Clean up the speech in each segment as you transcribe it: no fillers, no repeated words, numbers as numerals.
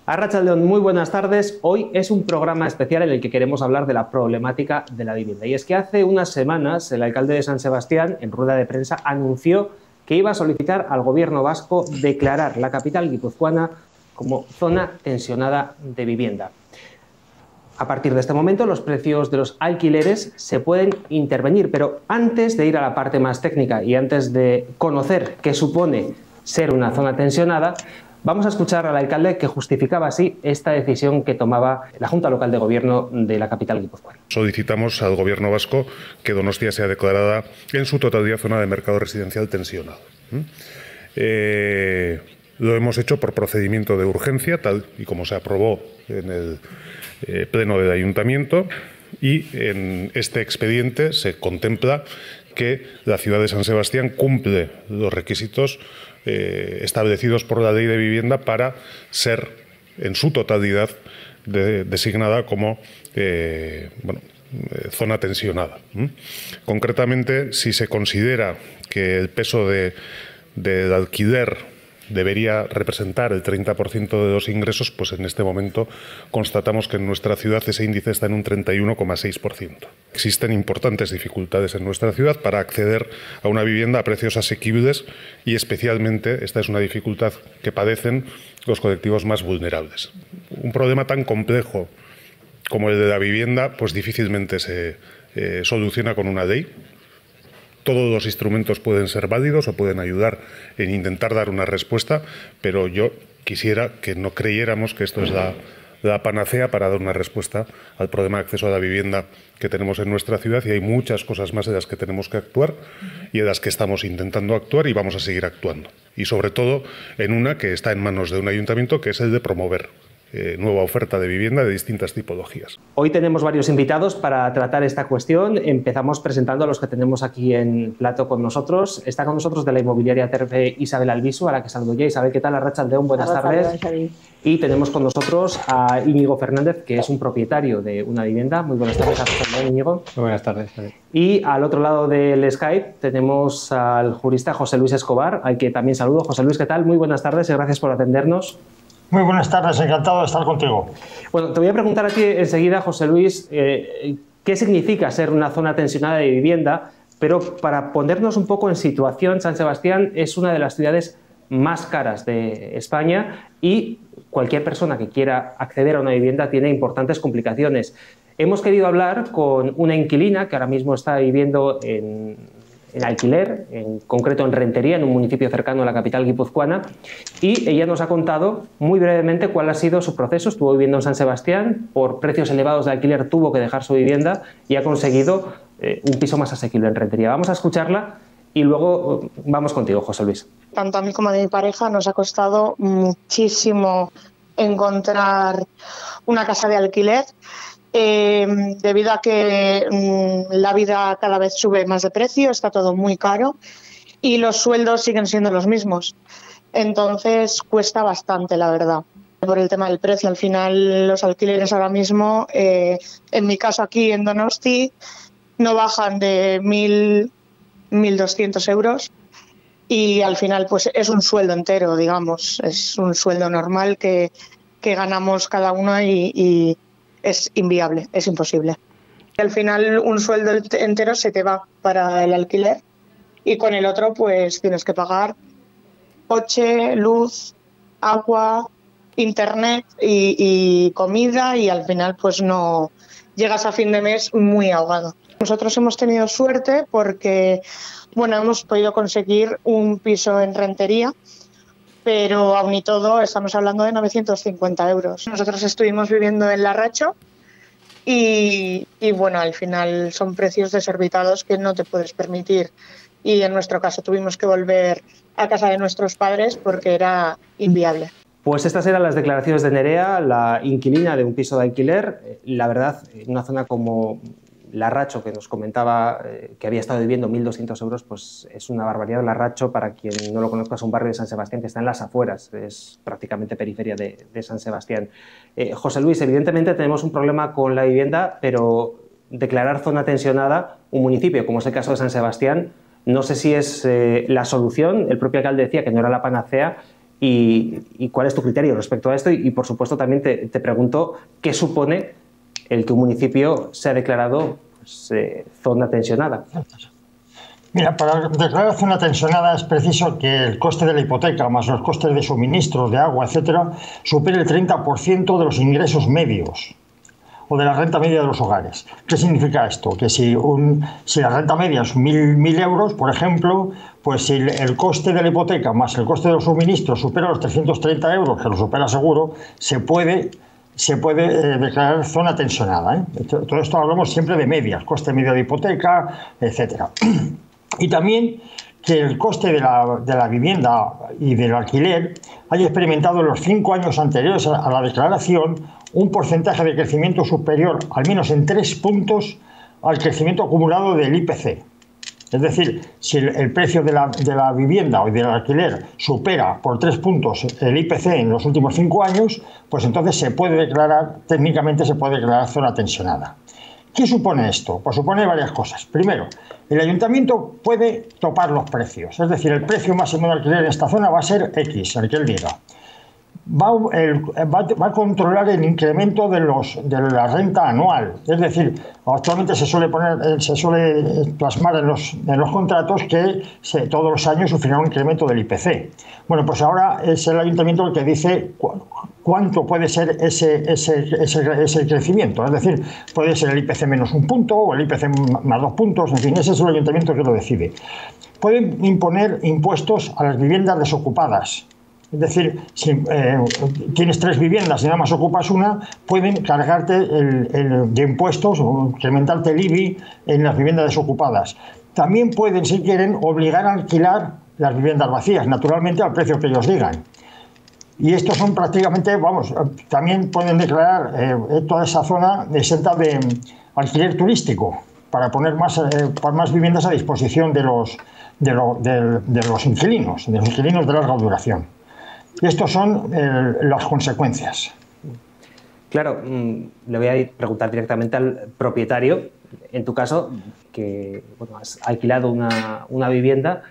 Arratsaldeon, muy buenas tardes. Hoy es un programa especial en el que queremos hablar de la problemática de la vivienda. Y es que hace unas semanas el alcalde de San Sebastián, en rueda de prensa, anunció que iba a solicitar al gobierno vasco declarar la capital guipuzcoana como zona tensionada de vivienda. A partir de este momento, los precios de los alquileres se pueden intervenir, pero antes de ir a la parte más técnica y antes de conocer qué supone ser una zona tensionada, vamos a escuchar al alcalde que justificaba así esta decisión que tomaba la Junta Local de Gobierno de la capital guipuzcoana. Solicitamos al Gobierno vasco que Donostia sea declarada en su totalidad zona de mercado residencial tensionado. Lo hemos hecho por procedimiento de urgencia, tal y como se aprobó en el Pleno del Ayuntamiento, y en este expediente se contempla que la ciudad de San Sebastián cumple los requisitos establecidos por la Ley de Vivienda para ser en su totalidad designada como zona tensionada. Concretamente, si se considera que el peso del alquiler debería representar el 30% de los ingresos, pues en este momento constatamos que en nuestra ciudad ese índice está en un 31,6%. Existen importantes dificultades en nuestra ciudad para acceder a una vivienda a precios asequibles y especialmente esta es una dificultad que padecen los colectivos más vulnerables. Un problema tan complejo como el de la vivienda, pues difícilmente se soluciona con una ley. Todos los instrumentos pueden ser válidos o pueden ayudar en intentar dar una respuesta, pero yo quisiera que no creyéramos que esto es la panacea para dar una respuesta al problema de acceso a la vivienda que tenemos en nuestra ciudad, y hay muchas cosas más de las que tenemos que actuar y de las que estamos intentando actuar y vamos a seguir actuando. Y sobre todo en una que está en manos de un ayuntamiento, que es el de promover nueva oferta de vivienda de distintas tipologías. Hoy tenemos varios invitados para tratar esta cuestión. Empezamos presentando a los que tenemos aquí en plato con nosotros. Está con nosotros de la inmobiliaria Terfe Isabel Albisu, a la que saludo ya. Isabel, ¿qué tal? Arratsaldeon, buenas tardes. Y tenemos con nosotros a Íñigo Fernández, que es un propietario de una vivienda. Muy buenas tardes, Arratsaldeon, Íñigo. Muy buenas tardes. Y al otro lado del Skype tenemos al jurista José Luis Escobar, al que también saludo. José Luis, ¿qué tal? Muy buenas tardes y gracias por atendernos. Muy buenas tardes, encantado de estar contigo. Bueno, te voy a preguntar a ti enseguida, José Luis, qué significa ser una zona tensionada de vivienda, pero para ponernos un poco en situación, San Sebastián es una de las ciudades más caras de España y cualquier persona que quiera acceder a una vivienda tiene importantes complicaciones. Hemos querido hablar con una inquilina que ahora mismo está viviendo en alquiler, en concreto en Rentería, en un municipio cercano a la capital guipuzcoana, y ella nos ha contado muy brevemente cuál ha sido su proceso. Estuvo viviendo en San Sebastián, por precios elevados de alquiler tuvo que dejar su vivienda y ha conseguido un piso más asequible en Rentería. Vamos a escucharla y luego vamos contigo, José Luis. Tanto a mí como a mi pareja nos ha costado muchísimo encontrar una casa de alquiler. Debido a que la vida cada vez sube más de precio, está todo muy caro y los sueldos siguen siendo los mismos. Entonces cuesta bastante, la verdad. Por el tema del precio, al final los alquileres ahora mismo, en mi caso aquí en Donosti, no bajan de 1.200 euros y al final pues es un sueldo entero, digamos, es un sueldo normal que ganamos cada uno y es inviable, es imposible. Al final un sueldo entero se te va para el alquiler y con el otro pues tienes que pagar coche, luz, agua, internet y comida y al final pues no llegas a fin de mes muy ahogado. Nosotros hemos tenido suerte porque hemos podido conseguir un piso en Rentería, pero aún y todo estamos hablando de 950 euros. Nosotros estuvimos viviendo en Larracho y al final son precios desorbitados que no te puedes permitir. Y en nuestro caso tuvimos que volver a casa de nuestros padres porque era inviable. Pues estas eran las declaraciones de Nerea, la inquilina de un piso de alquiler. La verdad, en una zona como Larracho, que nos comentaba que había estado viviendo 1.200 euros, pues es una barbaridad. Larracho, para quien no lo conozca, es un barrio de San Sebastián que está en las afueras, es prácticamente periferia de San Sebastián. José Luis, evidentemente tenemos un problema con la vivienda, pero declarar zona tensionada un municipio, como es el caso de San Sebastián, no sé si es la solución. El propio alcalde decía que no era la panacea ¿Y cuál es tu criterio respecto a esto? Y por supuesto, también te pregunto qué supone el que un municipio sea declarado pues, zona tensionada. Mira, para declarar zona tensionada es preciso que el coste de la hipoteca más los costes de suministros, de agua, etcétera, supere el 30% de los ingresos medios o de la renta media de los hogares. ¿Qué significa esto? Que si la renta media es 1.000 euros, por ejemplo, pues si el coste de la hipoteca más el coste de los suministros supera los 330 euros, que lo supera seguro, se puede declarar zona tensionada. Todo esto hablamos siempre de medias, coste medio de hipoteca, etcétera. Y también que el coste de la vivienda y del alquiler haya experimentado en los 5 años anteriores a la declaración un porcentaje de crecimiento superior al menos en 3 puntos al crecimiento acumulado del IPC. Es decir, si el precio de la vivienda o del alquiler supera por 3 puntos el IPC en los últimos 5 años, pues entonces técnicamente se puede declarar zona tensionada. ¿Qué supone esto? Pues supone varias cosas. Primero, el ayuntamiento puede topar los precios, es decir, el precio máximo de alquiler en esta zona va a ser X, el que él diga. Va a controlar el incremento de la renta anual, es decir, actualmente se suele plasmar en los contratos que todos los años sufrirá un incremento del IPC. Bueno, pues ahora es el ayuntamiento el que dice cuánto puede ser ese crecimiento, es decir, puede ser el IPC menos 1 punto o el IPC más 2 puntos, en fin, ese es el ayuntamiento que lo decide. Pueden imponer impuestos a las viviendas desocupadas. Es decir, si tienes 3 viviendas y nada más ocupas una, pueden cargarte de impuestos o incrementarte el IBI en las viviendas desocupadas. También pueden, si quieren, obligar a alquilar las viviendas vacías, naturalmente al precio que ellos digan. Y estos son prácticamente, también pueden declarar toda esa zona exenta de alquiler turístico para poner más viviendas a disposición de los inquilinos, de larga duración. Y estas son las consecuencias. Claro, le voy a preguntar directamente al propietario. En tu caso, que has alquilado una vivienda,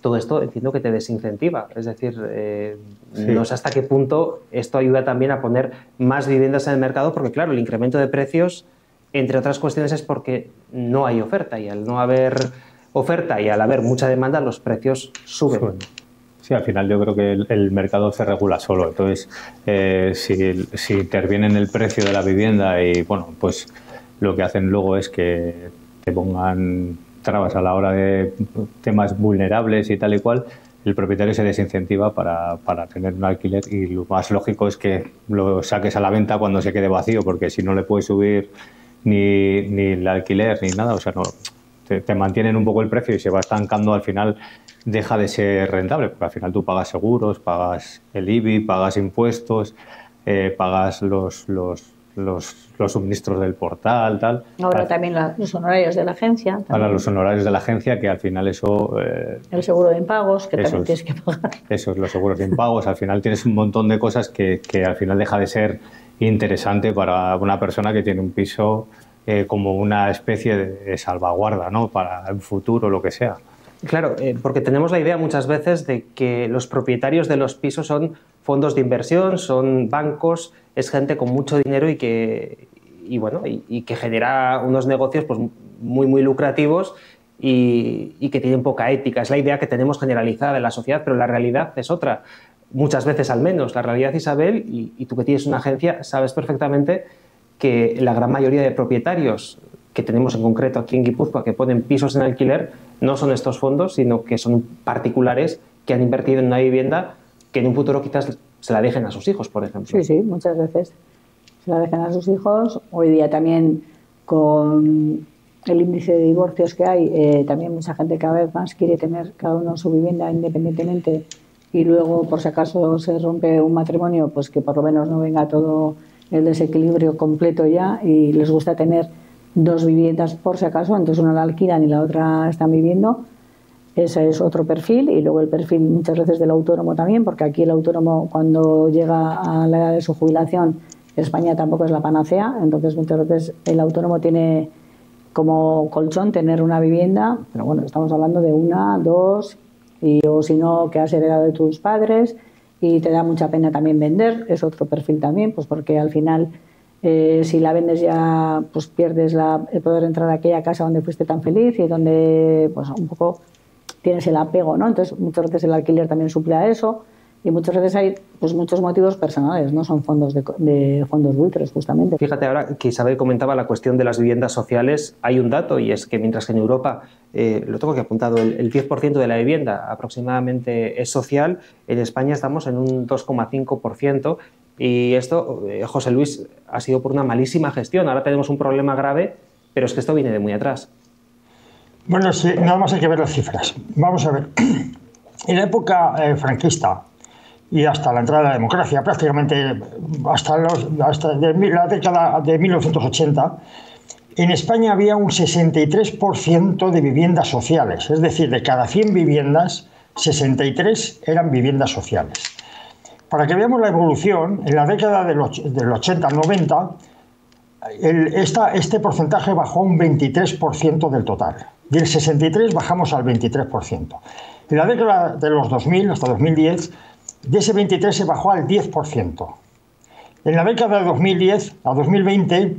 todo esto entiendo que te desincentiva. Es decir, sí. No sé hasta qué punto esto ayuda también a poner más viviendas en el mercado, porque claro, el incremento de precios, entre otras cuestiones, es porque no hay oferta, y al no haber oferta y al haber mucha demanda, los precios suben. Sí, al final yo creo que el mercado se regula solo. Entonces, si interviene en el precio de la vivienda y, bueno, pues lo que hacen luego es que te pongan trabas a la hora de temas vulnerables y tal y cual, el propietario se desincentiva para tener un alquiler, y lo más lógico es que lo saques a la venta cuando se quede vacío, porque si no le puedes subir ni el alquiler ni nada, o sea, no, te mantienen un poco el precio y se va estancando. Al final deja de ser rentable, porque al final tú pagas seguros, pagas el IBI, pagas impuestos, pagas los suministros del portal, tal. Ahora también los honorarios de la agencia. También. Ahora los honorarios de la agencia, que al final eso... el seguro de impagos, que también tienes que pagar. Eso es, los seguros de impagos. Al final tienes un montón de cosas que al final deja de ser interesante para una persona que tiene un piso como una especie de salvaguarda, ¿no? Para el futuro, lo que sea. Claro, porque tenemos la idea muchas veces de que los propietarios de los pisos son fondos de inversión, son bancos, es gente con mucho dinero y que genera unos negocios pues, muy lucrativos y que tienen poca ética. Es la idea que tenemos generalizada de la sociedad, pero la realidad es otra. Muchas veces al menos. La realidad, Isabel, y tú que tienes una agencia, sabes perfectamente que la gran mayoría de propietarios que tenemos en concreto aquí en Guipúzcoa que ponen pisos en alquiler no son estos fondos, sino que son particulares que han invertido en una vivienda que en un futuro quizás se la dejen a sus hijos, por ejemplo. Sí, muchas veces se la dejan a sus hijos. Hoy día también con el índice de divorcios que hay, también mucha gente cada vez más quiere tener cada uno su vivienda independientemente, y luego por si acaso se rompe un matrimonio, pues que por lo menos no venga todo el desequilibrio completo ya, y les gusta tener 2 viviendas por si acaso, entonces una la alquilan y la otra están viviendo. Ese es otro perfil. Y luego el perfil muchas veces del autónomo también, porque aquí el autónomo, cuando llega a la edad de su jubilación, España tampoco es la panacea, entonces muchas veces el autónomo tiene como colchón tener una vivienda, pero bueno, estamos hablando de 1, 2, o si no, que has heredado de tus padres, y te da mucha pena también vender, es otro perfil también, pues porque al final si la vendes ya pues pierdes el poder entrar a aquella casa donde fuiste tan feliz y donde pues un poco tienes el apego, ¿no? Entonces muchas veces el alquiler también suple a eso y muchas veces hay pues muchos motivos personales, no son fondos de fondos buitres justamente. Fíjate ahora que Isabel comentaba la cuestión de las viviendas sociales, hay un dato y es que mientras que en Europa, lo tengo aquí apuntado, el 10% de la vivienda aproximadamente es social, en España estamos en un 2,5%. Y esto, José Luis, ha sido por una malísima gestión. Ahora tenemos un problema grave, pero es que esto viene de muy atrás. Bueno, sí, nada más hay que ver las cifras. Vamos a ver. En la época franquista y hasta la entrada de la democracia, prácticamente hasta la década de 1980, en España había un 63% de viviendas sociales. Es decir, de cada 100 viviendas, 63 eran viviendas sociales. Para que veamos la evolución, en la década del 80 al 90, este porcentaje bajó a un 23% del total. Del 63 bajamos al 23%. En la década de los 2000 hasta 2010, de ese 23 se bajó al 10%. En la década de 2010 a 2020,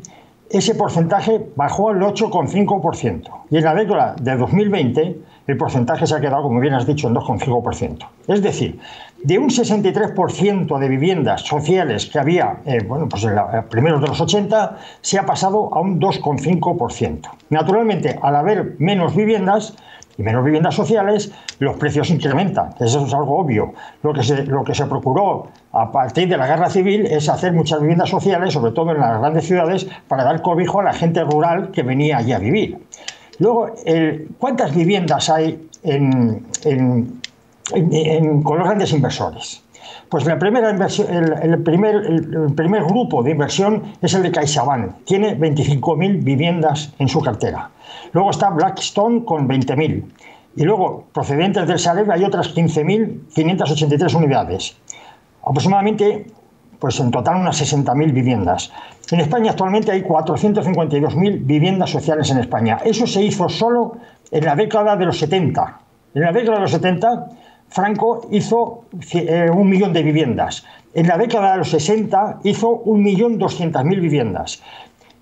ese porcentaje bajó al 8,5%. Y en la década de 2020, el porcentaje se ha quedado, como bien has dicho, en 2,5%. Es decir, de un 63% de viviendas sociales que había pues primeros de los 80, se ha pasado a un 2,5%. Naturalmente, al haber menos viviendas y menos viviendas sociales, los precios incrementan. Eso es algo obvio. Lo que se procuró a partir de la guerra civil es hacer muchas viviendas sociales, sobre todo en las grandes ciudades, para dar cobijo a la gente rural que venía allí a vivir. Luego, ¿cuántas viviendas hay con los grandes inversores? Pues el primer grupo de inversión es el de CaixaBank, tiene 25.000 viviendas en su cartera. Luego está Blackstone con 20.000. Y luego, procedentes del Sareb, hay otras 15.583 unidades. Aproximadamente, pues en total unas 60.000 viviendas. En España actualmente hay 452.000 viviendas sociales en España. Eso se hizo solo en la década de los 70. En la década de los 70, Franco hizo 1 millón de viviendas. En la década de los 60 hizo 1.200.000 viviendas.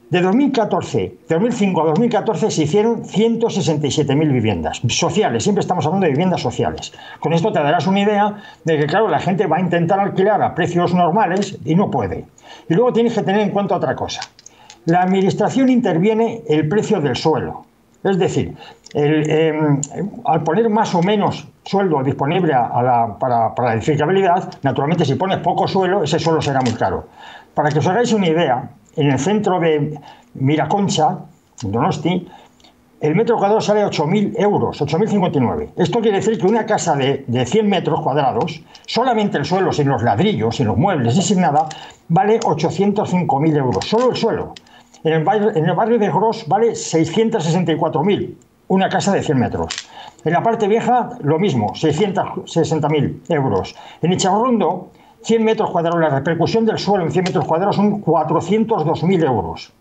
De 2005 a 2014 se hicieron 167.000 viviendas sociales. Siempre estamos hablando de viviendas sociales. Con esto te darás una idea de que, claro, la gente va a intentar alquilar a precios normales y no puede. Y luego tienes que tener en cuenta otra cosa. La administración interviene el precio del suelo. Es decir, al poner más o menos sueldo disponible para la edificabilidad, naturalmente si pones poco suelo, ese suelo será muy caro. Para que os hagáis una idea, en el centro de Miraconcha, en Donosti, el metro cuadrado sale a 8.000 euros, 8.059. Esto quiere decir que una casa de 100 metros cuadrados, solamente el suelo, sin los ladrillos, sin los muebles y sin nada, vale 805.000 euros, solo el suelo. En el barrio de Gros vale 664.000, una casa de 100 metros. En la parte vieja, lo mismo, 660.000 euros. En Echarrondo, 100 metros cuadrados, la repercusión del suelo en 100 metros cuadrados son 402.000 euros.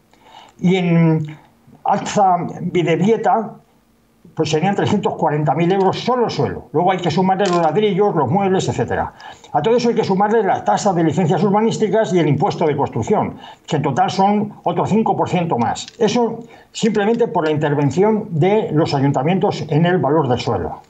Y en Alza Videvieta, pues serían 340.000 euros solo el suelo. Luego hay que sumarle los ladrillos, los muebles, etc. A todo eso hay que sumarle la tasa de licencias urbanísticas y el impuesto de construcción, que en total son otro 5% más. Eso simplemente por la intervención de los ayuntamientos en el valor del suelo.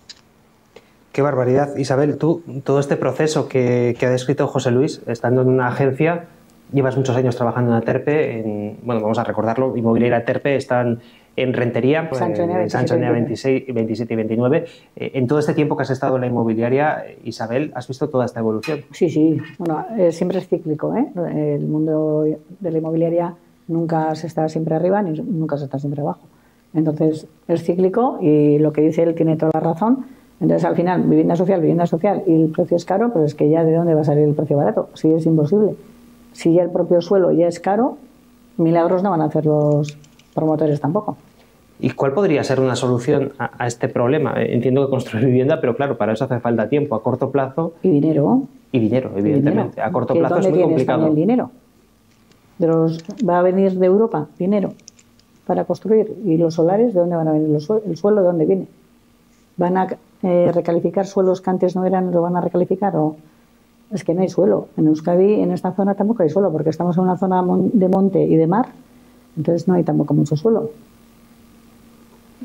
Qué barbaridad. Isabel, tú, todo este proceso que ha descrito José Luis, estando en una agencia, llevas muchos años trabajando en Aterpe, bueno, vamos a recordarlo, Inmobiliaria Aterpe, están en Rentería, en Sancho Enea 27 y 29. En todo este tiempo que has estado en la inmobiliaria, Isabel, ¿has visto toda esta evolución? Sí, sí. Bueno, siempre es cíclico, ¿eh? El mundo de la inmobiliaria nunca se está siempre arriba ni nunca se está siempre abajo. Entonces, es cíclico y lo que dice él tiene toda la razón. Entonces, al final, vivienda social y el precio es caro, pero es que ya ¿de dónde va a salir el precio barato? Sí, es imposible. Si ya el propio suelo ya es caro, milagros no van a hacer los promotores tampoco. ¿Y cuál podría ser una solución a este problema? Entiendo que construir vivienda, pero claro, para eso hace falta tiempo, a corto plazo. Y dinero. Y dinero, evidentemente. A corto plazo es muy complicado. ¿Dónde tiene el dinero? ¿Va a venir de Europa dinero para construir? ¿Y los solares de dónde van a venir? ¿El suelo de dónde viene? ¿Van a recalificar suelos que antes no eran, lo van a recalificar? es que no hay suelo. En Euskadi, en esta zona tampoco hay suelo, porque estamos en una zona de monte y de mar, entonces no hay tampoco mucho suelo.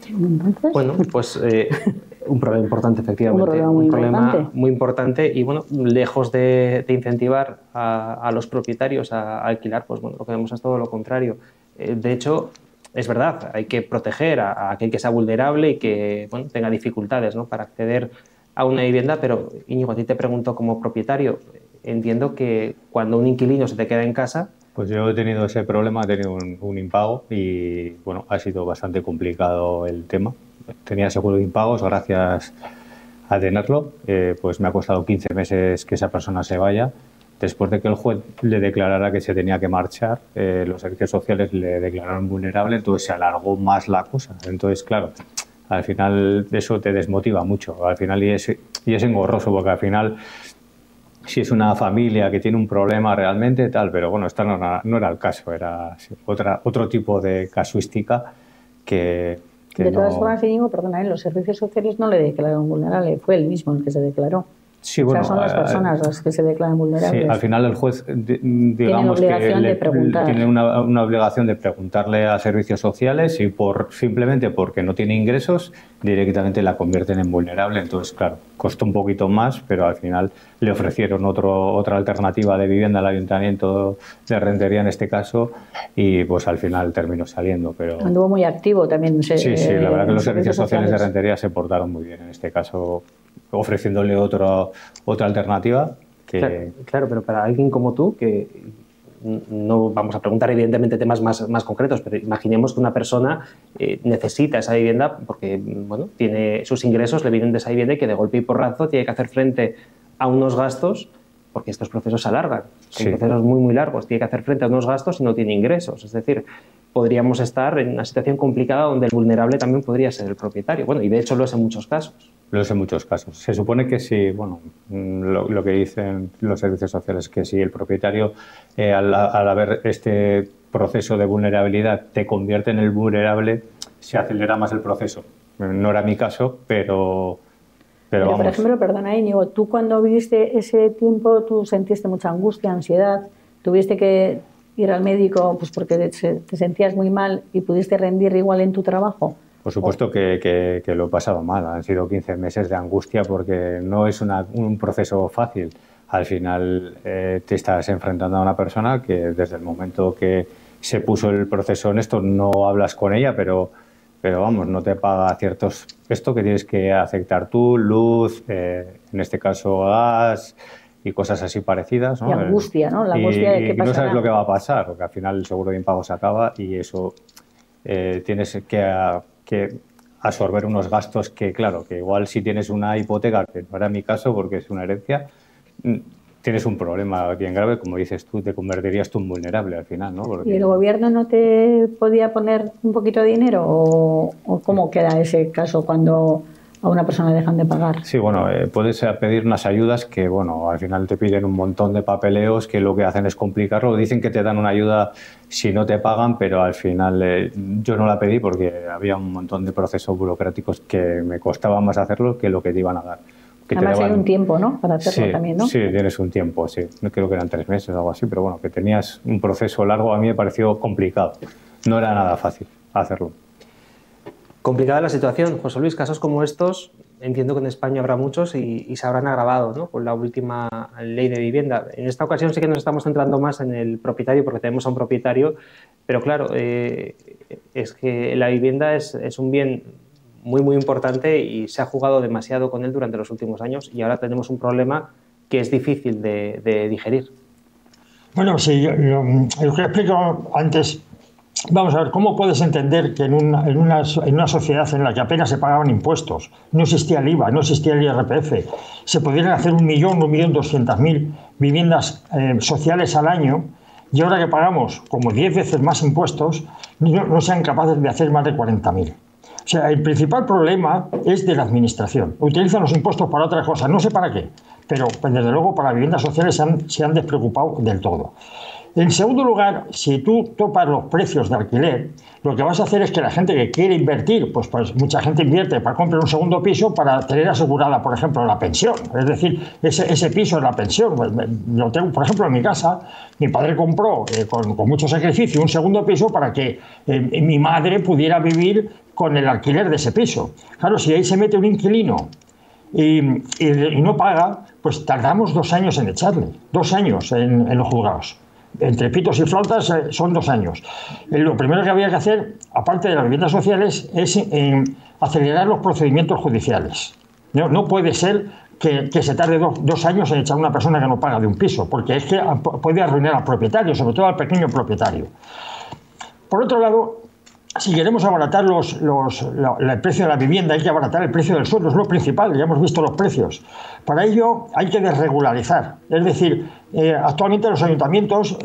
Entonces... Bueno, pues un problema importante, efectivamente. Un problema muy importante y, bueno, lejos de incentivar a los propietarios a alquilar, pues bueno, lo que vemos es todo lo contrario. De hecho, es verdad, hay que proteger a aquel que sea vulnerable y que, bueno, tenga dificultades, ¿no?, para acceder a una vivienda, pero, Íñigo, a ti te pregunto como propietario, entiendo que cuando un inquilino se te queda en casa... Pues yo he tenido ese problema, he tenido un impago y, bueno, ha sido bastante complicado el tema. Tenía seguro de impagos, gracias a tenerlo, pues me ha costado 15 meses que esa persona se vaya. Después de que el juez le declarara que se tenía que marchar, los servicios sociales le declararon vulnerable, entonces se alargó más la cosa. Entonces, claro, al final eso te desmotiva mucho, al final y es engorroso, porque al final si es una familia que tiene un problema realmente, tal, pero bueno, esta no era el caso, era otro tipo de casuística que de todas formas, Íñigo, perdona, los servicios sociales no le declararon vulnerable, fue él mismo el que se declaró. Sí, bueno, o sea, son las personas las que se declaran vulnerables. Sí, al final el juez, digamos, tiene una obligación de preguntarle a servicios sociales y simplemente porque no tiene ingresos, directamente la convierten en vulnerable. Entonces, claro, costó un poquito más, pero al final le ofrecieron otra alternativa de vivienda al Ayuntamiento de Rentería en este caso y pues al final terminó saliendo. Pero anduvo muy activo también. Sí, la verdad que los servicios sociales de Rentería se portaron muy bien en este caso, ofreciéndole otra alternativa. Claro, pero para alguien como tú, que no vamos a preguntar evidentemente temas más concretos, pero imaginemos que una persona necesita esa vivienda porque, bueno, tiene sus ingresos, le vienen de esa vivienda y que de golpe y porrazo tiene que hacer frente a unos gastos, porque estos procesos se alargan, son procesos muy largos, tiene que hacer frente a unos gastos y no tiene ingresos. Es decir, podríamos estar en una situación complicada donde el vulnerable también podría ser el propietario. Bueno, y de hecho lo es en muchos casos. Lo es en muchos casos. Se supone que si, bueno, lo que dicen los servicios sociales es que si el propietario, al haber este proceso de vulnerabilidad, te convierte en el vulnerable, se acelera más el proceso. No era mi caso, pero vamos. Por ejemplo, perdona, Íñigo, tú cuando viviste ese tiempo, tú sentiste mucha angustia, ansiedad, tuviste que ir al médico pues porque te sentías muy mal y pudiste rendir igual en tu trabajo. Por supuesto que lo he pasado mal. Han sido 15 meses de angustia porque no es un proceso fácil. Al final te estás enfrentando a una persona que desde el momento que se puso el proceso en esto no hablas con ella, pero vamos, no te paga esto que tienes que aceptar tú, luz, en este caso gas y cosas así parecidas, ¿no? Y angustia, ¿no? La angustia de qué pasará. No sabes lo que va a pasar, porque al final el seguro de impago se acaba y eso tienes que absorber unos gastos que, claro, que igual si tienes una hipoteca, que no era mi caso porque es una herencia, tienes un problema bien grave, como dices tú, te convertirías tú en vulnerable al final, ¿no? Porque... ¿Y el gobierno no te podía poner un poquito de dinero o cómo queda ese caso cuando a una persona dejan de pagar? Sí, bueno, puedes pedir unas ayudas que, bueno, al final te piden un montón de papeleos que lo que hacen es complicarlo. Dicen que te dan una ayuda si no te pagan, pero al final yo no la pedí porque había un montón de procesos burocráticos que me costaba más hacerlo que lo que te iban a dar. Además hay un tiempo, ¿no? Para hacerlo también, ¿no? Sí, tienes un tiempo, sí. No creo que eran 3 meses o algo así, pero bueno, que tenías un proceso largo, a mí me pareció complicado. No era nada fácil hacerlo. Complicada la situación, José Luis. Casos como estos, entiendo que en España habrá muchos y se habrán agravado, ¿no?, con la última ley de vivienda. En esta ocasión sí que nos estamos centrando más en el propietario porque tenemos a un propietario, pero claro, es que la vivienda es un bien muy importante y se ha jugado demasiado con él durante los últimos años y ahora tenemos un problema que es difícil de digerir. Bueno, sí, lo que he explicado antes, vamos a ver, ¿cómo puedes entender que en una sociedad en la que apenas se pagaban impuestos, no existía el IVA, no existía el IRPF, se pudieran hacer 1.200.000 viviendas sociales al año y ahora que pagamos como 10 veces más impuestos, no sean capaces de hacer más de 40.000? O sea, el principal problema es de la administración. Utilizan los impuestos para otras cosas, no sé para qué, pero pues, desde luego para viviendas sociales se han despreocupado del todo. En segundo lugar, si tú topas los precios de alquiler, lo que vas a hacer es que la gente que quiere invertir, pues mucha gente invierte para comprar un segundo piso para tener asegurada, por ejemplo, la pensión. Es decir, ese piso es la pensión. Lo tengo, por ejemplo, en mi casa, mi padre compró con mucho sacrificio un segundo piso para que mi madre pudiera vivir con el alquiler de ese piso. Claro, si ahí se mete un inquilino y no paga, pues tardamos 2 años en echarle, 2 años en los juzgados. Entre pitos y flautas son 2 años. Lo primero que había que hacer, aparte de las viviendas sociales, es acelerar los procedimientos judiciales. No puede ser que se tarde 2 años en echar a una persona que no paga de un piso, porque es que puede arruinar al propietario, sobre todo al pequeño propietario. Por otro lado, si queremos abaratar el precio de la vivienda, hay que abaratar el precio del suelo, es lo principal, ya hemos visto los precios. Para ello hay que desregularizar, es decir, actualmente los ayuntamientos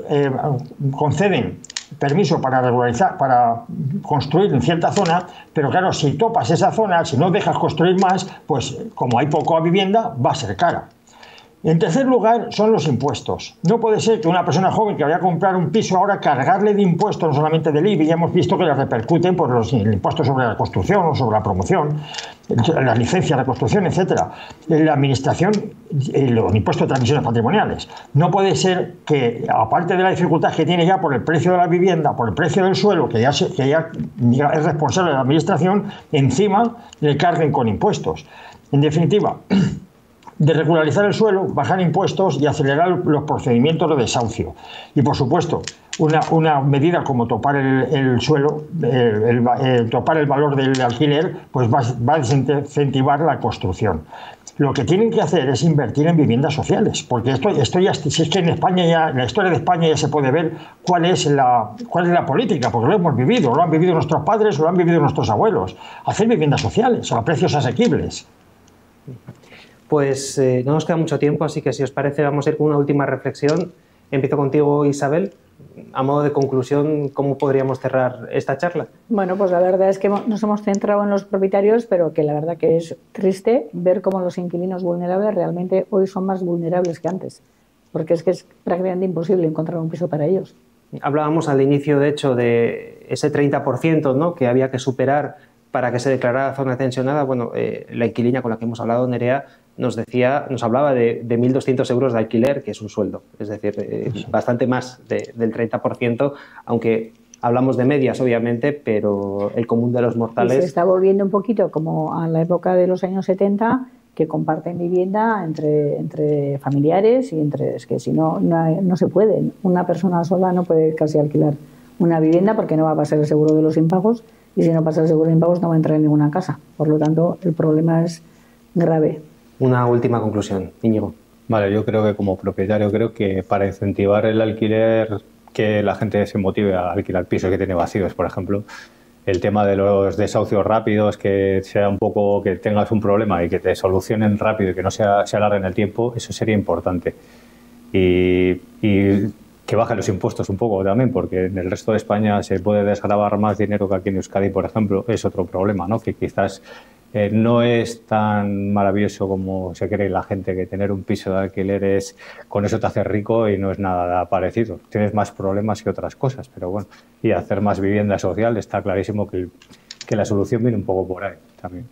conceden permiso para regularizar, para construir en cierta zona, pero claro, si topas esa zona, si no dejas construir más, pues como hay poca vivienda, va a ser cara. En tercer lugar, son los impuestos. No puede ser que una persona joven que vaya a comprar un piso ahora cargarle de impuestos, no solamente del IBI, ya hemos visto que le repercuten por el impuesto sobre la construcción o sobre la promoción, las licencias de construcción, etcétera. La administración, los impuestos de transmisiones patrimoniales. No puede ser que, aparte de la dificultad que tiene ya por el precio de la vivienda, por el precio del suelo, que ya es responsable de la administración, encima le carguen con impuestos. En definitiva, de regularizar el suelo, bajar impuestos y acelerar los procedimientos de desahucio. Y, por supuesto, una medida como topar el suelo, topar el valor del alquiler, pues va a desincentivar la construcción. Lo que tienen que hacer es invertir en viviendas sociales, porque esto ya, si es que en España ya, en la historia de España ya se puede ver cuál es la política, porque lo hemos vivido, lo han vivido nuestros padres, lo han vivido nuestros abuelos. Hacer viviendas sociales a precios asequibles. Pues no nos queda mucho tiempo, así que si os parece vamos a ir con una última reflexión. Empiezo contigo, Isabel. A modo de conclusión, ¿cómo podríamos cerrar esta charla? Bueno, pues la verdad es que nos hemos centrado en los propietarios, pero que la verdad que es triste ver cómo los inquilinos vulnerables realmente hoy son más vulnerables que antes, porque es que es prácticamente imposible encontrar un piso para ellos. Hablábamos al inicio, de hecho, de ese 30%, ¿no?, que había que superar para que se declarara zona tensionada. Bueno, la inquilina con la que hemos hablado, Nerea, nos hablaba de 1.200 euros de alquiler, que es un sueldo, es decir, bastante más del 30%, aunque hablamos de medias, obviamente, pero el común de los mortales... Y se está volviendo un poquito como a la época de los años 70, que comparten vivienda entre familiares y es que si no se puede. Una persona sola no puede casi alquilar una vivienda porque no va a pasar el seguro de los impagos, y si no pasa el seguro de impagos no va a entrar en ninguna casa. Por lo tanto, el problema es grave. Una última conclusión, Íñigo. Vale, yo creo que como propietario, creo que para incentivar el alquiler, que la gente se motive a alquilar pisos que tiene vacíos, por ejemplo, el tema de los desahucios rápidos, que sea un poco, que tengas un problema y que te solucionen rápido y que no se alargue en el tiempo, eso sería importante. Y que bajen los impuestos un poco también, porque en el resto de España se puede desgravar más dinero que aquí en Euskadi, por ejemplo. Es otro problema, ¿no?, que quizás no es tan maravilloso como se cree la gente, que tener un piso de alquiler con eso te hace rico, y no es nada parecido. Tienes más problemas que otras cosas, pero bueno, y hacer más vivienda social, está clarísimo que la solución viene un poco por ahí también.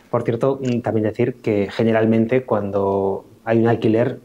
Por cierto, también decir que generalmente cuando hay un alquiler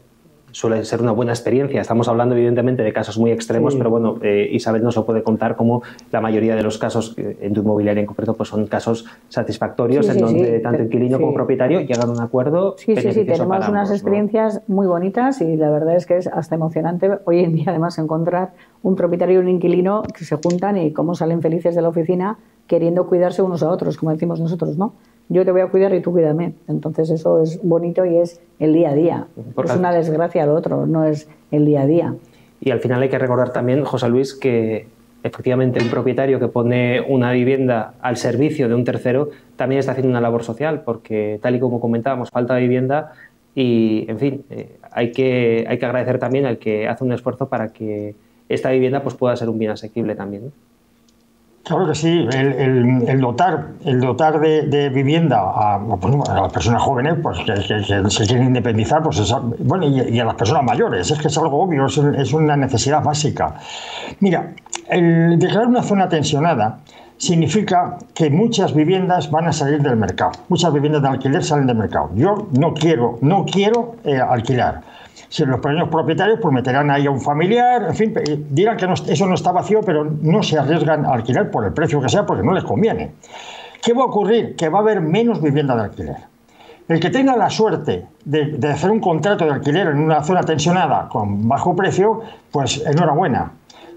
suele ser una buena experiencia. Estamos hablando evidentemente de casos muy extremos, sí, pero bueno, Isabel nos lo puede contar, como la mayoría de los casos en tu inmobiliaria en concreto pues son casos satisfactorios, en donde tanto inquilino como propietario llegan a un acuerdo. Sí, tenemos unas ambos, experiencias, ¿no?, muy bonitas, y la verdad es que es hasta emocionante hoy en día además encontrar un propietario y un inquilino que se juntan y cómo salen felices de la oficina queriendo cuidarse unos a otros, como decimos nosotros, ¿no? Yo te voy a cuidar y tú cuídame. Entonces eso es bonito y es el día a día. Es una desgracia lo otro, no es el día a día. Y al final hay que recordar también, José Luis, que efectivamente un propietario que pone una vivienda al servicio de un tercero también está haciendo una labor social, porque tal y como comentábamos, falta vivienda y, en fin, hay que agradecer también al que hace un esfuerzo para que esta vivienda pues pueda ser un bien asequible también, ¿no? Claro que sí, el dotar de vivienda a las personas jóvenes pues, que se quieren independizar, pues bueno, y a las personas mayores, es que es algo obvio, es una necesidad básica. Mira, el declarar una zona tensionada significa que muchas viviendas van a salir del mercado, muchas viviendas de alquiler salen del mercado. Yo no quiero alquilar. Si los pequeños propietarios pues meterán ahí a un familiar, en fin, dirán que eso no está vacío, pero no se arriesgan a alquilar por el precio que sea porque no les conviene. ¿Qué va a ocurrir? Que va a haber menos vivienda de alquiler. El que tenga la suerte de hacer un contrato de alquiler en una zona tensionada con bajo precio, pues enhorabuena.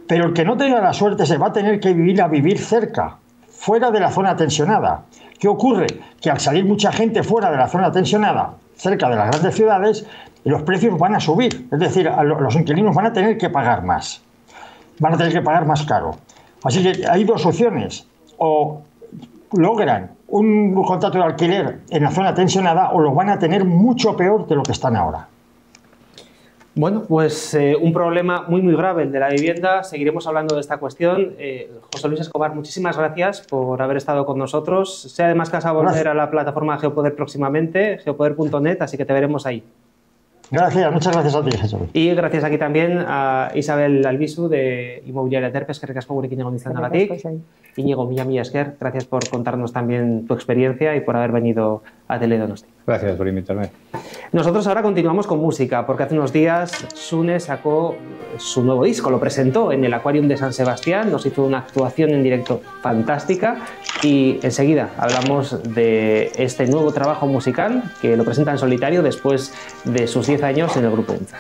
Pero el que no tenga la suerte se va a tener que vivir cerca, fuera de la zona tensionada. ¿Qué ocurre? Que al salir mucha gente fuera de la zona tensionada, cerca de las grandes ciudades, los precios van a subir. Es decir, los inquilinos van a tener que pagar más. Van a tener que pagar más caro. Así que hay dos opciones. O logran un contrato de alquiler en la zona tensionada o lo van a tener mucho peor de lo que están ahora. Bueno, pues un problema muy grave el de la vivienda. Seguiremos hablando de esta cuestión. José Luis Escobar, muchísimas gracias por haber estado con nosotros. Sé además que vas a volver a la plataforma Geopoder próximamente, geopoder.net, así que te veremos ahí. Gracias, muchas gracias a ti, Jesús. Y gracias aquí también a Isabel Albizu de Inmobiliaria Terpes, que recasco gurekin egon izan nagatik. Íñigo, mila esker, gracias por contarnos también tu experiencia y por haber venido a Teledonosti. Gracias por invitarme. Nosotros ahora continuamos con música, porque hace unos días Sune sacó su nuevo disco, lo presentó en el Aquarium de San Sebastián, nos hizo una actuación en directo fantástica y enseguida hablamos de este nuevo trabajo musical que lo presenta en solitario después de sus 10 años en el grupo UNZA.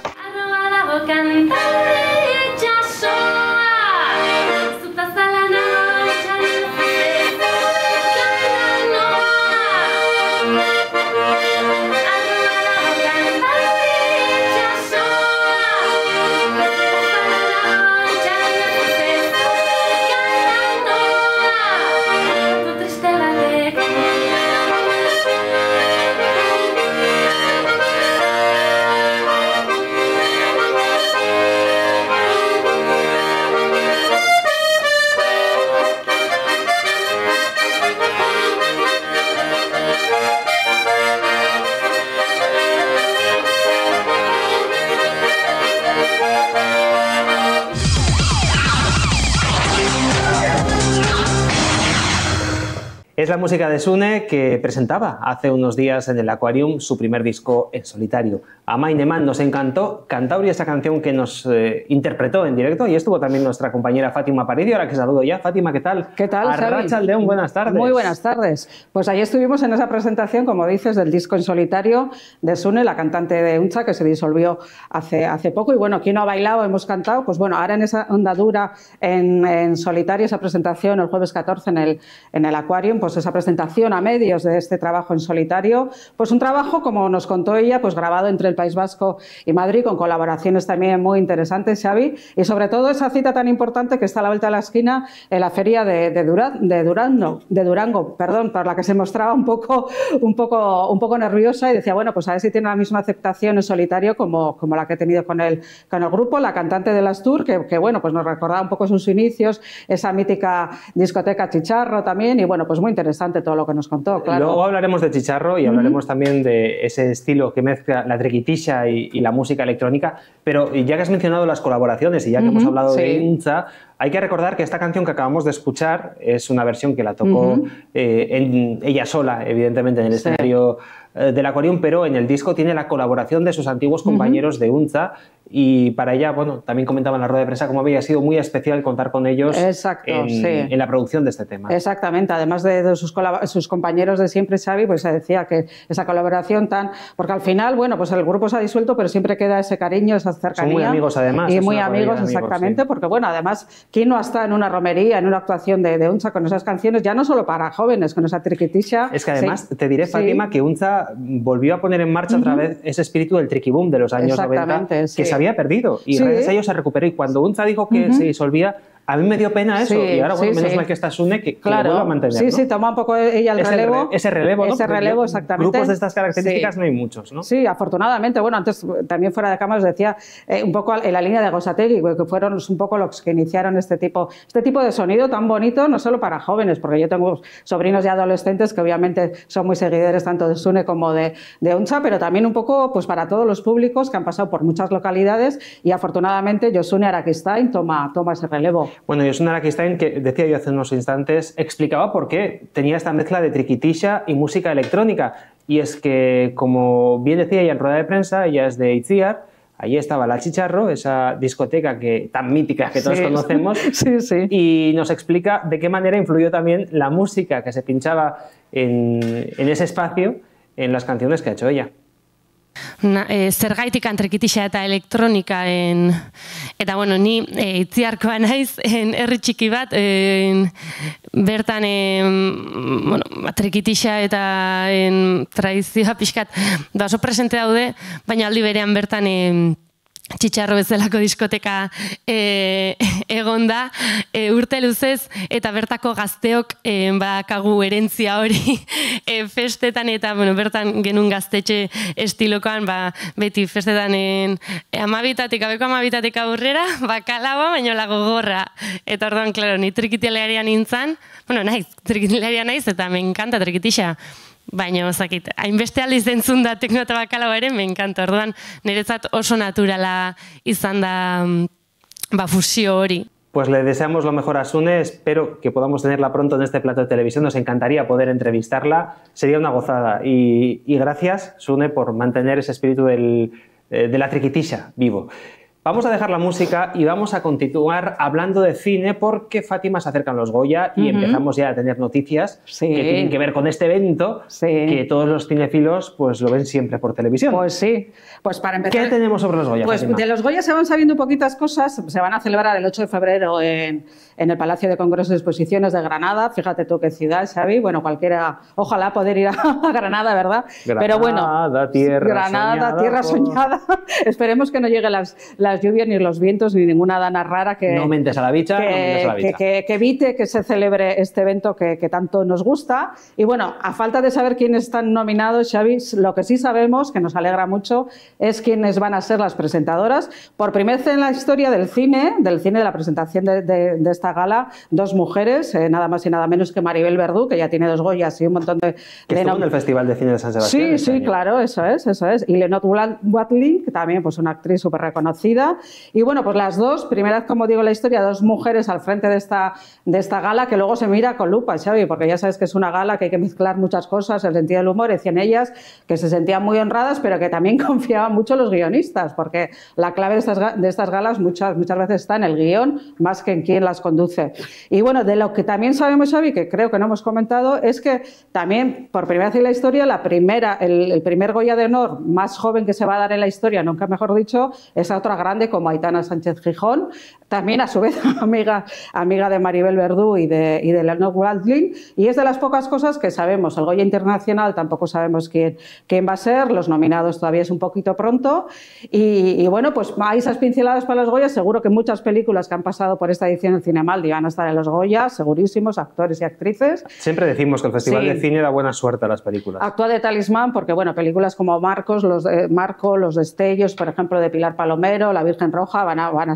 Es la música de Sune, que presentaba hace unos días en el Aquarium su primer disco en solitario. A Maineman nos encantó Cantabria, esta canción que nos interpretó en directo, y estuvo también nuestra compañera Fátima Paridio, a la que saludo ya. Fátima, ¿qué tal? ¿Qué tal, Xavi? Arratsaldeon, buenas tardes. Muy buenas tardes. Pues ahí estuvimos en esa presentación, como dices, del disco en solitario de Sune, la cantante de UNZA, que se disolvió hace poco. Y bueno, ¿quién no ha bailado? Hemos cantado. Pues bueno, ahora en esa andadura en solitario, esa presentación el jueves 14 en el Aquarium, pues esa presentación a medios de este trabajo en solitario, pues un trabajo, como nos contó ella, pues grabado entre el País Vasco y Madrid, con colaboraciones también muy interesantes, Xavi, y sobre todo esa cita tan importante que está a la vuelta de la esquina en la feria de Durango, por la que se mostraba un poco nerviosa y decía, bueno, pues a ver si tiene la misma aceptación en solitario como la que he tenido con el grupo, la cantante de las Tour, que bueno, pues nos recordaba un poco sus inicios, esa mítica discoteca Chicharro también, y bueno, pues muy interesante todo lo que nos contó, claro. Luego hablaremos de Chicharro y hablaremos también de ese estilo que mezcla la triquitisha y la música electrónica, pero ya que has mencionado las colaboraciones y ya que hemos hablado de UNZA, hay que recordar que esta canción que acabamos de escuchar es una versión que la tocó ella sola, evidentemente, en el escenario del Aquarium, pero en el disco tiene la colaboración de sus antiguos compañeros de UNZA, y para ella, bueno, también comentaba en la rueda de prensa cómo había sido muy especial contar con ellos en la producción de este tema. Exactamente, además de sus compañeros de siempre, Xavi, pues se decía que esa colaboración porque al final, bueno, pues el grupo se ha disuelto, pero siempre queda ese cariño, esa cercanía. Son muy amigos además. Y muy amigos, exactamente, sí. Porque bueno, además, ¿quién no ha estado en una romería, en una actuación de UNZA con esas canciones, ya no solo para jóvenes, con esa triquitisha? Es que además, te diré, Fátima, que UNZA volvió a poner en marcha otra vez ese espíritu del triqui boom de los años 90, que se había perdido, y gracias a ello se recuperó. Y cuando UNZA dijo que se disolvía, A mí me dio pena eso, y ahora, bueno, menos mal que está Sune, que lo vuelva a mantener, Sí, ¿no? sí, toma un poco ella el relevo. Ese relevo, ¿no? Ese relevo, exactamente. Grupos de estas características no hay muchos, ¿no? Sí, afortunadamente. Bueno, antes también fuera de cámara os decía un poco en la línea de Gosategui, que fueron un poco los que iniciaron este tipo de sonido tan bonito, no solo para jóvenes, porque yo tengo sobrinos ya adolescentes que obviamente son muy seguidores tanto de Sune como de Untxa, pero también un poco pues para todos los públicos que han pasado por muchas localidades, y afortunadamente Josune Arakistain toma ese relevo. Bueno, Josune Arakistain, que decía yo hace unos instantes, explicaba por qué tenía esta mezcla de triquitisha y música electrónica. Y es que, como bien decía ella en rueda de prensa, ella es de Itziar, allí estaba La Chicharro, esa discoteca tan mítica que todos conocemos, y nos explica de qué manera influyó también la música que se pinchaba en ese espacio en las canciones que ha hecho ella. Zergaitik trikitixa eta elektronika eta bueno, ni Itziarkoa naiz herri txiki bat bertan bueno, trikitixa eta tradizioa pixkat oso presente daude, baina aldi berean bertan Txitxarro bezalako diskoteka egon da urte luzez, eta bertako gazteok bakagu herentzia hori festetan, eta bueno, bertan genuen gaztetxe estilokoan beti festetan gabeko amabitatik aurrera bakalaua baino lago gorra, eta orduan, klaro, ni trikitilaria nintzen, bueno, trikitilaria naiz, eta me encanta trikitixa. Baina, zakit, hainbeste aldiz entzun da tekno eta bakalau ere, me encanta. Orduan, niretzat oso naturala izan da fusio hori. Pues le deseamos lo mejor a Sune, espero que podamos tenerla pronto en este plato de televisión, nos encantaría poder entrevistarla, sería una gozada. Y gracias, Sune, por mantener ese espíritu de la triquitisha vivo. Vamos a dejar la música y vamos a continuar hablando de cine porque, Fátima, se acercan los Goya y empezamos ya a tener noticias que tienen que ver con este evento que todos los cinéfilos pues lo ven siempre por televisión. Pues sí. Pues para empezar, ¿qué tenemos sobre los Goya, Pues Fátima? De los Goya se van sabiendo poquitas cosas. Se van a celebrar el 8 de febrero en el Palacio de Congresos y Exposiciones de Granada. Fíjate tú qué ciudad, Xavi. Bueno, cualquiera, ojalá poder ir a Granada, ¿verdad? Pero bueno, Granada, tierra soñada. Esperemos que no lleguen las lluvias ni los vientos ni ninguna dana rara que no mentes a la bicha, que evite que se celebre este evento que tanto nos gusta. Y bueno, a falta de saber quiénes están nominados, Xavi, lo que sí sabemos, que nos alegra mucho, es quiénes van a ser las presentadoras. Por primera vez en la historia del cine, de la presentación de esta gala, dos mujeres, nada más y nada menos que Maribel Verdú, que ya tiene 2 Goyas y un montón de... Que estuvo en el Festival de Cine de San Sebastián. Sí, claro, eso es. Y Lenot Watling, que también pues una actriz súper reconocida. Y bueno, pues las dos, primera vez, como digo, en la historia, 2 mujeres al frente de esta gala, que luego se mira con lupa, Xavi, porque ya sabes que es una gala que hay que mezclar muchas cosas, el sentido del humor, decían ellas que se sentían muy honradas, pero que también confiaban mucho los guionistas, porque la clave de estas galas muchas veces está en el guión, más que en quién las conduce. Y bueno, de lo que también sabemos, Xavi, que creo que no hemos comentado, es que también, por primera vez en la historia, el primer Goya de honor más joven que se va a dar en la historia, nunca mejor dicho, es a otra grande como Aitana Sánchez Gijón, también a su vez amiga de Maribel Verdú y de Lenot Watling, y es de las pocas cosas que sabemos. El Goya Internacional tampoco sabemos quién va a ser, los nominados todavía es un poquito pronto, y bueno, pues hay esas pinceladas para los Goya. Seguro que muchas películas que han pasado por esta edición en Cinemaldi van a estar en los Goya, segurísimos, actores y actrices. Siempre decimos que el Festival de Cine da buena suerte a las películas. Actúa de talismán porque, bueno, películas como Marco, Los Destellos, por ejemplo, de Pilar Palomero, La Virgen Roja, van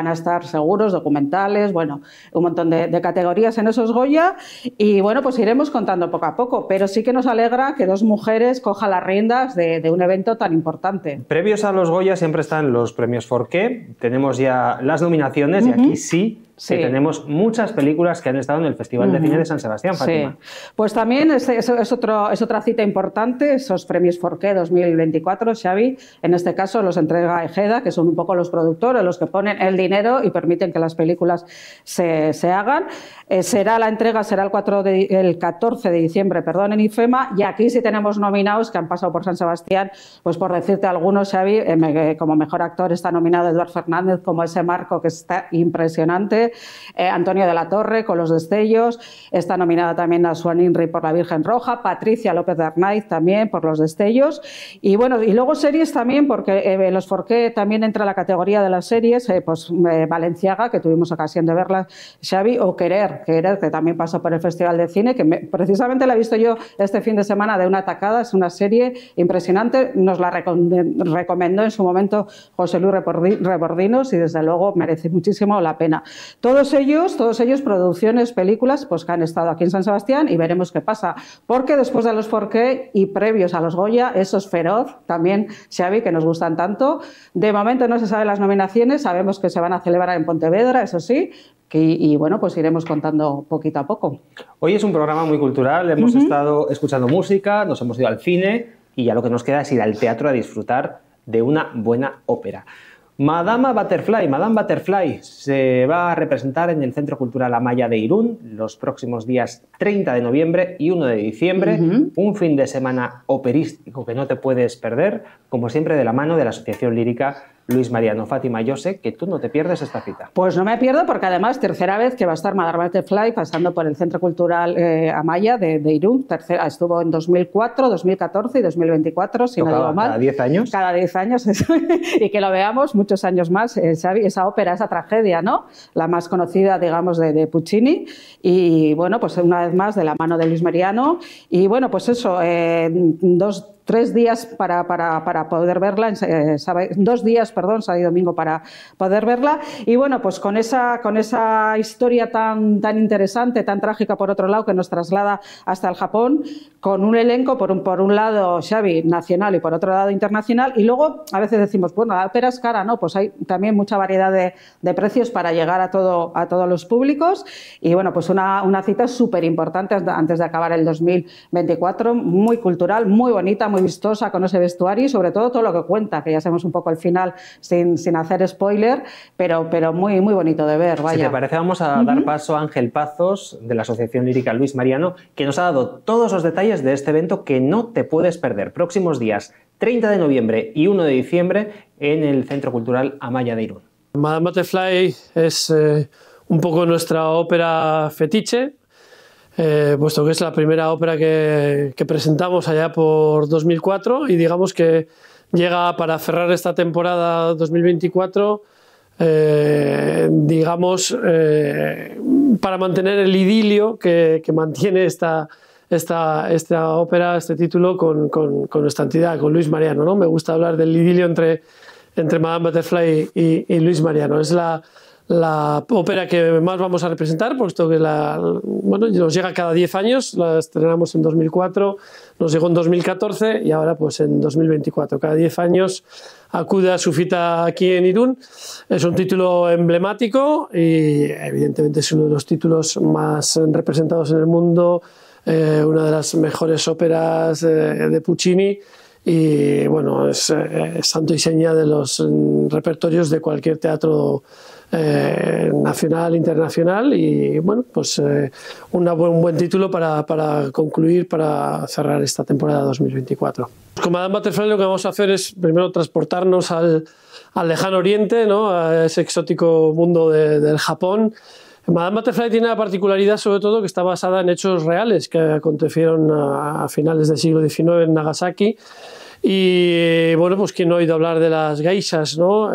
a estar seguros, documentales, bueno, un montón de categorías en esos Goya, y bueno, pues iremos contando poco a poco, pero sí que nos alegra que 2 mujeres cojan las riendas de un evento tan importante. Previos a los Goya siempre están los premios Forqué, tenemos ya las nominaciones y aquí sí que tenemos muchas películas que han estado en el Festival de Cine de San Sebastián, Fátima. Sí. Pues también es otra cita importante, esos premios Forqué 2024, Xavi. En este caso los entrega Ejeda, que son un poco los productores, los que ponen el dinero y permiten que las películas se hagan. La entrega será el 14 de diciembre, en IFEMA, y aquí sí tenemos nominados que han pasado por San Sebastián, pues por decirte algunos, Xavi, como mejor actor está nominado Eduard Fernández, como ese Marco, que está impresionante. Forqué, Antonio de la Torre con Los Destellos, está nominada también a Swan Inri por La Virgen Roja, Patricia López de Arnaiz también por Los Destellos, y bueno, y luego series también, porque Los Forqué también entra en la categoría de las series, pues Valenciaga, que tuvimos ocasión de verla, Xavi, o Querer, que también pasó por el Festival de Cine, que precisamente la he visto yo este fin de semana, de una tacada. Es una serie impresionante, nos la recomendó en su momento José Luis Rebordinos y desde luego merece muchísimo la pena. Todos ellos producciones, películas, pues que han estado aquí en San Sebastián, y veremos qué pasa, porque después de Los Forqué y previos a los Goya, esos Feroz, también Xavi, que nos gustan tanto. De momento no se saben las nominaciones, sabemos que se van a celebrar en Pontevedra, eso sí, y bueno, pues iremos contando poquito a poco. Hoy es un programa muy cultural, hemos estado escuchando música, nos hemos ido al cine y ya lo que nos queda es ir al teatro a disfrutar de una buena ópera. Madame Butterfly se va a representar en el Centro Cultural Amaya de Irún los próximos días 30 de noviembre y 1 de diciembre, un fin de semana operístico que no te puedes perder, como siempre de la mano de la Asociación Lírica Luis Mariano. Fátima, yo sé que tú no te pierdes esta cita. Pues no me pierdo, porque además tercera vez que va a estar Madame Butterfly pasando por el Centro Cultural Amaya de Irún. Estuvo en 2004, 2014 y 2024, si no digo mal. ¿Cada 10 años? Cada 10 años, y que lo veamos muchos años más, Xavi, esa ópera, esa tragedia, ¿no? La más conocida, digamos, de Puccini, y bueno, pues una vez más de la mano de Luis Mariano, y bueno, pues eso, 3 días para poder verla, 2 días, perdón, sábado y domingo para poder verla, y bueno, pues con esa historia tan interesante, tan trágica por otro lado, que nos traslada hasta el Japón, con un elenco por un lado, Xavi, nacional, y por otro lado internacional, y luego a veces decimos, bueno, la ópera es cara, ¿no? Pues hay también mucha variedad de precios para llegar a todos los públicos, y bueno, pues una cita súper importante antes de acabar el 2024, muy cultural, muy bonita, muy vistosa, con ese vestuario y sobre todo lo que cuenta, que ya sabemos un poco el final sin hacer spoiler, pero muy bonito de ver. Vaya. Si te parece, vamos a dar paso a Ángel Pazos, de la Asociación Lírica Luis Mariano, que nos ha dado todos los detalles de este evento que no te puedes perder. Próximos días 30 de noviembre y 1 de diciembre en el Centro Cultural Amaya de Irún. Madame Butterfly es un poco nuestra ópera fetiche, puesto que es la primera ópera que presentamos allá por 2004, y digamos que llega para cerrar esta temporada 2024, para mantener el idilio que mantiene esta ópera, este título, con nuestra entidad, con Luis Mariano, ¿no? Me gusta hablar del idilio entre Madame Butterfly y Luis Mariano. Es la ópera que más vamos a representar, puesto que nos llega cada 10 años. La estrenamos en 2004, nos llegó en 2014 y ahora pues en 2024. Cada 10 años acude a su cita aquí en Irún. Es un título emblemático y evidentemente es uno de los títulos más representados en el mundo, una de las mejores óperas de Puccini, y bueno, es santo y seña de los repertorios de cualquier teatro nacional, internacional, y bueno, pues un buen título para concluir, para cerrar esta temporada 2024. Con Madame Butterfly lo que vamos a hacer es primero transportarnos al lejano oriente, ¿no? A ese exótico mundo del Japón. Madame Butterfly tiene la particularidad, sobre todo, que está basada en hechos reales que acontecieron a finales del siglo XIX en Nagasaki. Y bueno, pues quien no ha oído hablar de las geishas, ¿no?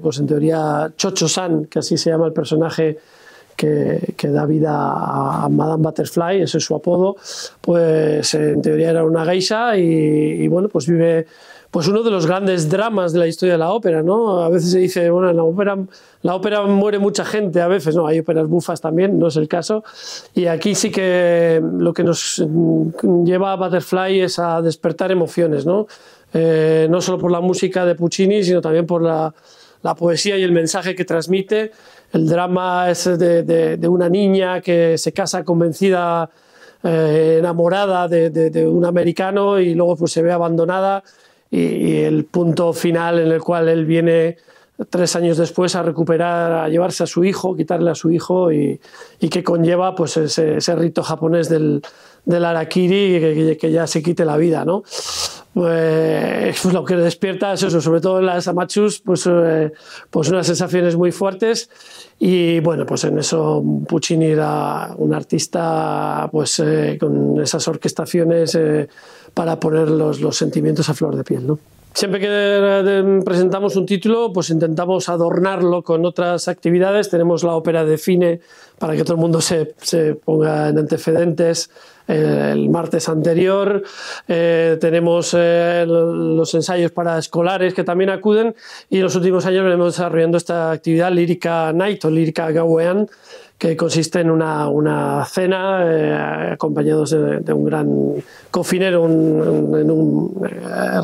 Pues en teoría Cho-Cho-san, que así se llama el personaje que da vida a Madame Butterfly, ese es su apodo, pues en teoría era una geisha, y bueno, pues vive pues uno de los grandes dramas de la historia de la ópera, ¿no? A veces se dice, bueno, en la ópera muere mucha gente, a veces no, hay óperas bufas también, no es el caso, y aquí sí que lo que nos lleva a Butterfly es a despertar emociones, ¿no? No solo por la música de Puccini, sino también por la poesía y el mensaje que transmite. El drama es de una niña que se casa convencida, enamorada de un americano, y luego pues se ve abandonada, y el punto final en el cual él viene 3 años después a recuperar, a llevarse a su hijo, quitarle a su hijo, y que conlleva pues ese rito japonés del harakiri, que ya se quite la vida, ¿no? pues lo que despierta es eso, sobre todo en las amachus, pues unas sensaciones muy fuertes. Y bueno, pues en eso Puccini era un artista pues con esas orquestaciones para poner los sentimientos a flor de piel, ¿no? Siempre que presentamos un título, pues intentamos adornarlo con otras actividades. Tenemos la ópera de Fine, para que todo el mundo se ponga en antecedentes, el martes anterior. Tenemos los ensayos para escolares que también acuden, y en los últimos años venimos desarrollando esta actividad Lírica Night o Lírica Gauean, que consiste en una cena acompañados de un gran cocinero en un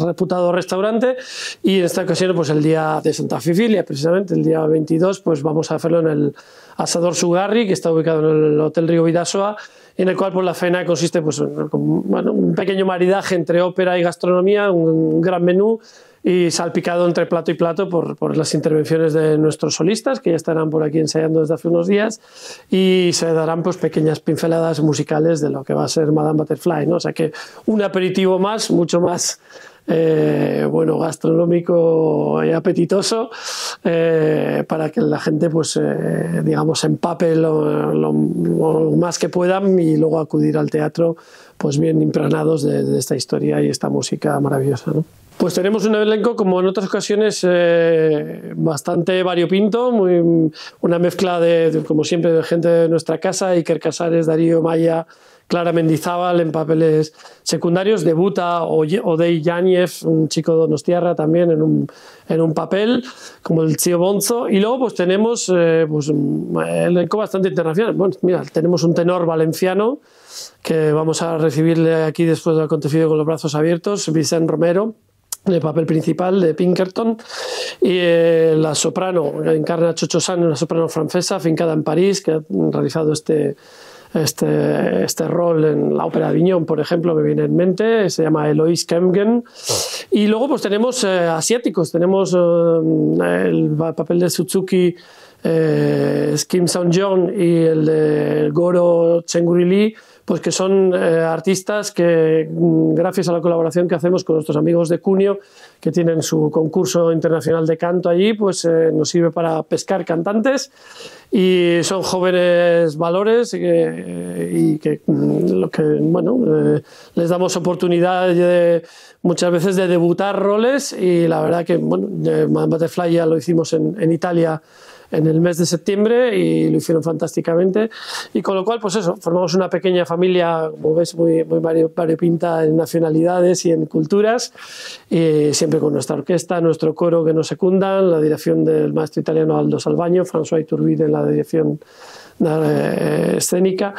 reputado restaurante, y en esta ocasión pues el día de Santa Fifilia, precisamente el día 22, pues vamos a hacerlo en el Asador Sugarri, que está ubicado en el Hotel Río Bidasoa, en el cual pues la cena consiste pues en un pequeño maridaje entre ópera y gastronomía, un gran menú, y salpicado entre plato y plato por las intervenciones de nuestros solistas, que ya estarán por aquí ensayando desde hace unos días, y se darán pues pequeñas pinceladas musicales de lo que va a ser Madame Butterfly, ¿no? O sea que un aperitivo más, mucho más gastronómico y apetitoso, para que la gente pues digamos empape lo más que puedan, y luego acudir al teatro pues bien impregnados de esta historia y esta música maravillosa, ¿no? Pues tenemos un elenco, como en otras ocasiones, bastante variopinto, una mezcla como siempre, de gente de nuestra casa: Iker Casares, Darío Maya, Clara Mendizábal en papeles secundarios. Debuta Odey Yáñez, un chico de Donostiarra, también en un papel como el Tío Bonzo. Y luego pues tenemos un elenco bastante internacional. Bueno, mira, tenemos un tenor valenciano que vamos a recibirle aquí después del acontecido con los brazos abiertos, Vicent Romero, en el papel principal de Pinkerton. Y la soprano encarna Chocho San, una soprano francesa afincada en París, que ha realizado este rol en la ópera de Avignon, por ejemplo, me viene en mente. Se llama Eloise Kemgen. Y luego pues tenemos asiáticos. Tenemos el papel de Suzuki, Kim Seon-jong, y el de Goro Chenguri-lee, pues que son artistas que, gracias a la colaboración que hacemos con nuestros amigos de Cuneo, que tienen su concurso internacional de canto allí, pues nos sirve para pescar cantantes, y son jóvenes valores y que les damos oportunidad muchas veces de debutar roles, y la verdad que Madame Butterfly ya lo hicimos en Italia en el mes de septiembre y lo hicieron fantásticamente, y con lo cual pues eso, formamos una pequeña familia, como ves, muy variopinta en nacionalidades y en culturas, y siempre con nuestra orquesta, nuestro coro que nos secundan, la dirección del maestro italiano Aldo Salvaño, François Iturbide en la dirección escénica.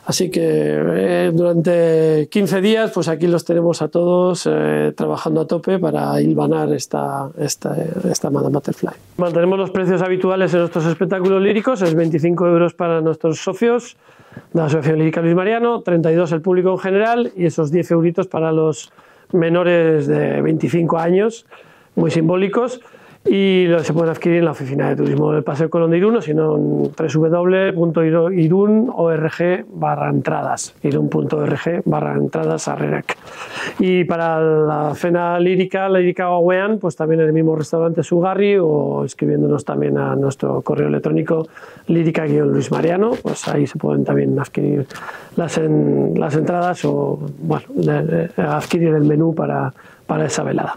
Así que durante 15 días pues aquí los tenemos a todos trabajando a tope para hilvanar esta Madame Butterfly. Mantenemos los precios habituales en nuestros espectáculos líricos: es 25 € para nuestros socios de la Asociación Lírica Luis Mariano, 32 el público en general, y esos 10 euritos para los menores de 25 años, muy simbólicos. Y se pueden adquirir en la oficina de turismo del Paseo Colón de Irún, o si no en www.irun.org/entradas, irun.org/entradas a RERAC. Y para la cena lírica Gauean, pues también en el mismo restaurante Sugarri, o escribiéndonos también a nuestro correo electrónico lírica-luis mariano, pues ahí se pueden también adquirir las entradas, o adquirir el menú para esa velada.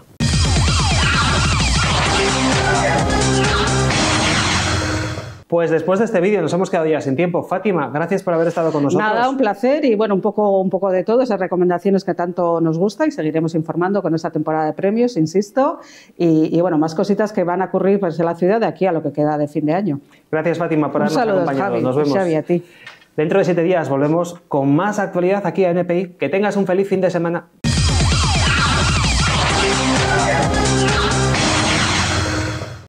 Pues después de este vídeo nos hemos quedado ya sin tiempo. Fátima, gracias por haber estado con nosotros. Nada, un placer, y bueno, un poco de todo, esas recomendaciones que tanto nos gusta, y seguiremos informando con esta temporada de premios, insisto, y bueno, más cositas que van a ocurrir pues, en la ciudad de aquí a lo que queda de fin de año. Gracias, Fátima, por habernos acompañado. Javi, nos vemos. Xavi, a ti. Dentro de 7 días volvemos con más actualidad aquí a NPI. Que tengas un feliz fin de semana.